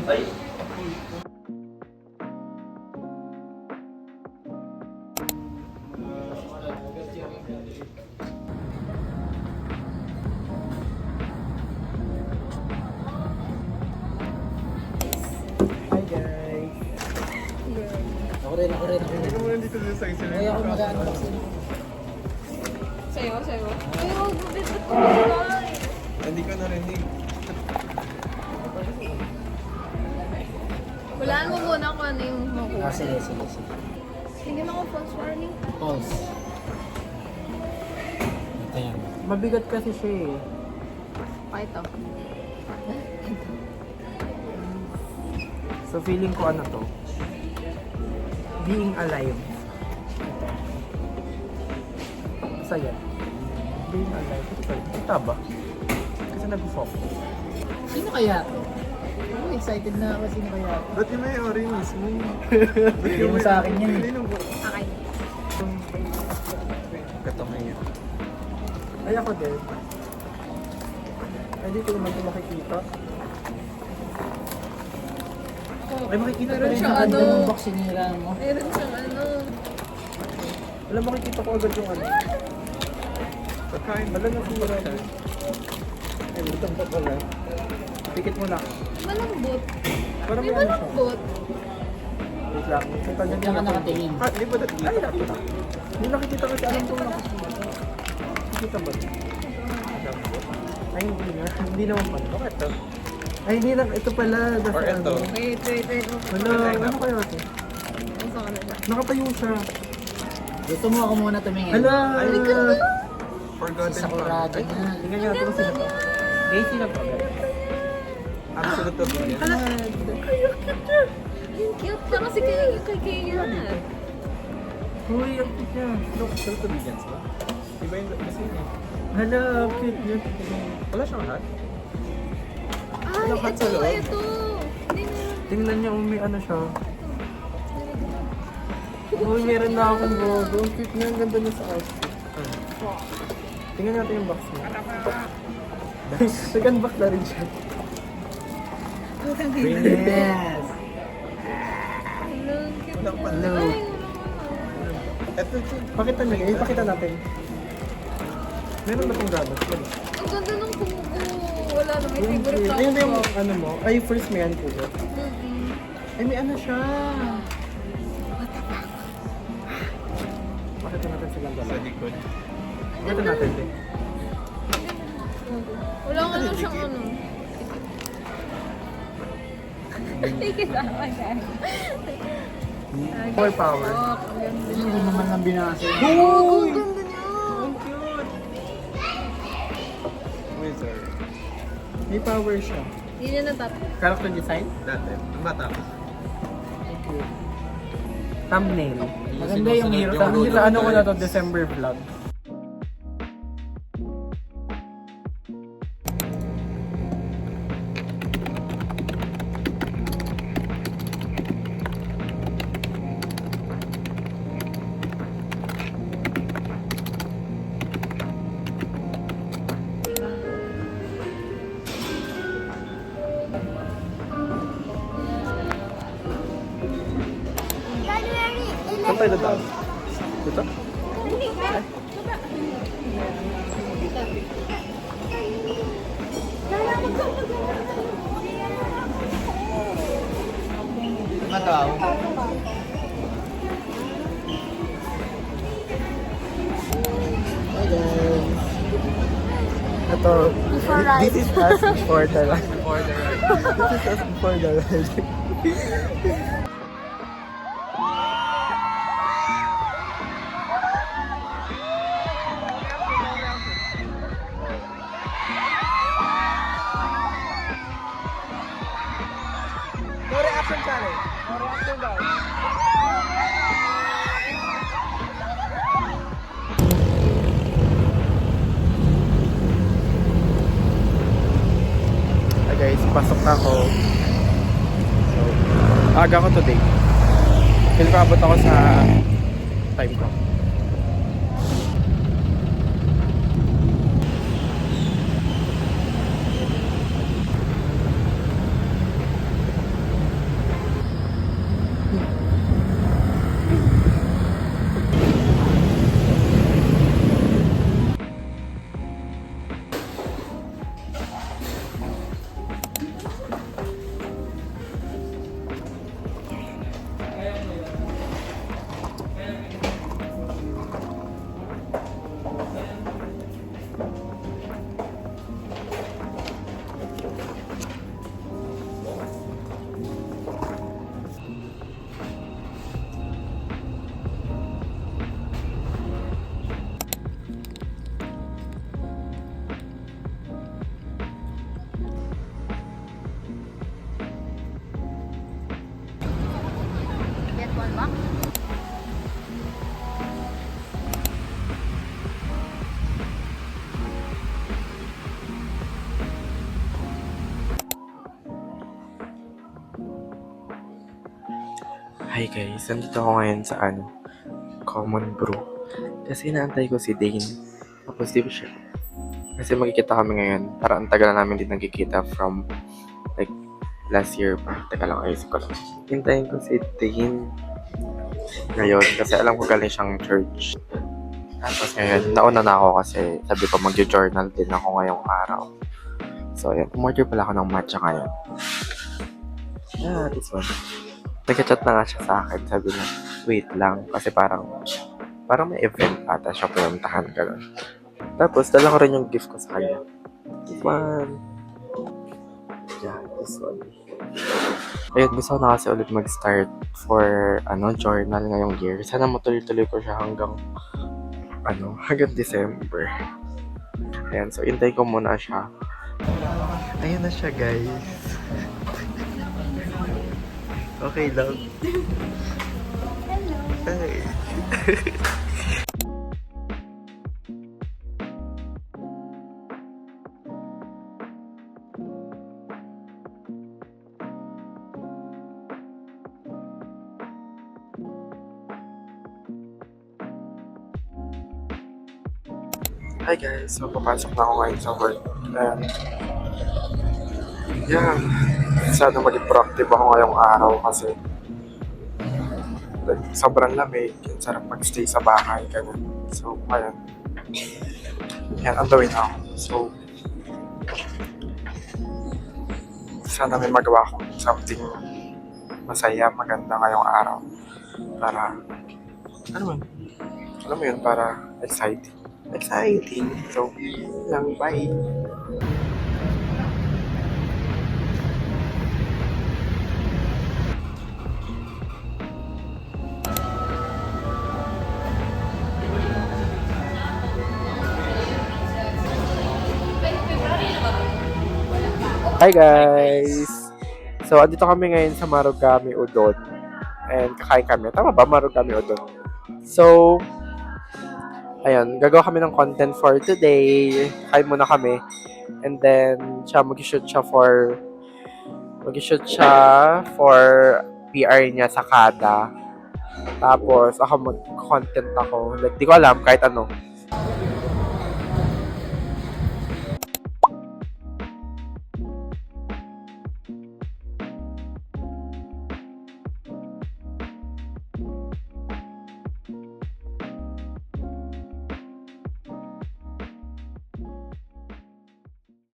Ay! Hi guys! Ako rin. Ano mo nandito sa isa? Ay, ako mag-unboxing. Sa'yo. Ayaw, bubit ko kulay. Hindi ko narinig. Walaan mo muna kung ano yung makuha. Sige. Tingnan ako false warning. Pulse. Ito yan. Mabigat kasi siya eh. Pa ito. So feeling ko ano to? Being alive. Saya. Being alive. Ito ba? Kasi nag-focus. Sino kaya to? Ako excited na ako sino kaya to. Ba't yung may orange mismo? Hindi mo sa akin yan. Hindi mo. Okay. Katamay yun. Ay ako din. Ay dito naman ito makikita. Ay makikita ko Meron rin siyang yung ano. Ganda ng boxinira mo. Meron siyang ano. Alam, makikita ko agad yung ano. Pagkain. Alam na sumura mo. Ay, lutang pa pala. Pikit mo lang. Malambot. Parang May may ano siya. malambot. Wait lang. Sa kanya Diyan ka nakatingin. Ah, di ba? Ay, nakita. Hindi nakikita kasi alam ko nakikita. Nakikita ba? Ay, hindi na. Hindi naman pa. Bakit to? Ay, hindi na. Ito pala. Or ito. Wait. Wala. Ano kayo ate? Gusto ko na siya. Nakatayo siya. Gusto mo ako muna tumingin. Hala! Si Sakurado na. Tingnan niyo natin kung sino to. Daisy na pa. Absolute opinion. Hala. Yung cute siya kasi kay Kaya. Uy, ang cute niya. Look, absolute obedience ba? Iba yung kasi yun eh. Hala, cute niya. Wala siyang hat? Ay, Walang hat sa loob? ito. Hindi na. Tingnan niya kung may ano siya. Uy, meron na akong gogo. Ang cute niya. Ang ganda na sa outfit. Tingnan natin yung box niya. Nag-unbox na rin siya. Yes! Hello, cute Wala pa. niya. Hello. Ay, Eto, pakita niya. Ipakita natin. Meron ba itong ganos? ang ganda ng kubo. Wala na, may favorite Ayun na yung ako. ano mo. Ay, first may ano po. Mm-mm. Ay, may ano siya. Pakita natin silang dalawa. Sa likod. Pakita natin din. Wala nga lang siyang ano. Take it out, my guy. Full power. Oh, ang ganda niya. Hindi naman lang binasa. Oh, ang ganda niya. Ang cute! Wizard. May power siya. Hindi niya natapos. Character design? Dati. Ang bata ko. Thumbnail. Maganda yung hero. Sa ano ko na to, December vlog. Saan tayo dadaan? Dito? Mataw. Hi guys. Ito. Before ride. This is us before the ride. This is us before the ride. No reaction challenge. No reaction guys. Hi guys, pasok na ako. So, aga ko today. Feel ko abot ako sa time ko. Hi guys, nandito ako ngayon sa Common Brew. Kasi inaantay ko si Dane. Tapos di ba siya? Kasi magkikita kami ngayon. Parang ang tagal na namin din nagkikita from like last year pa. Teka lang, ayusin ko lang. Hintayin ko si Dane ngayon kasi alam ko galing siyang church. Tapos ngayon, nauna na ako kasi sabi ko magjo-journal din ako ngayong araw. So ayan, umorder pala ako ng matcha ngayon. Yeah, this one. Nagka-chat na nga siya sa akin. Sabi niya, wait lang. Kasi parang may event ata siya pinuntahan. Ganun. Tapos, dala ko rin yung gift ko sa kanya. This one. Yeah, this one. Ayun, gusto ko na kasi ulit mag-start for journal ngayong year. Sana matuloy-tuloy ko siya hanggang December. Ayan, so intay ko muna siya. Ayun na siya, guys. Okay lang. Hello. Hey. Hi guys, so papasok na ako ngayon sa work. Yeah, sana maging proactive ako ngayong araw kasi like, sobrang lamig, yung sarap mag-stay sa bahay, ganun. So, ayan. Yan, on the way now. So, sana may magawa akong something masaya, maganda ngayong araw. Para, alam mo yun, para exciting. So, lang, bye! Hi guys! So, andito kami ngayon sa Marugame Udon. And kakain kami. Tama ba? Marugame Udon. So, ayun. Gagawa kami ng content for today. Kain muna kami. And then, mag-shoot siya for PR niya sa Kada. Tapos, ako mag-content ako. Like, di ko alam kahit ano.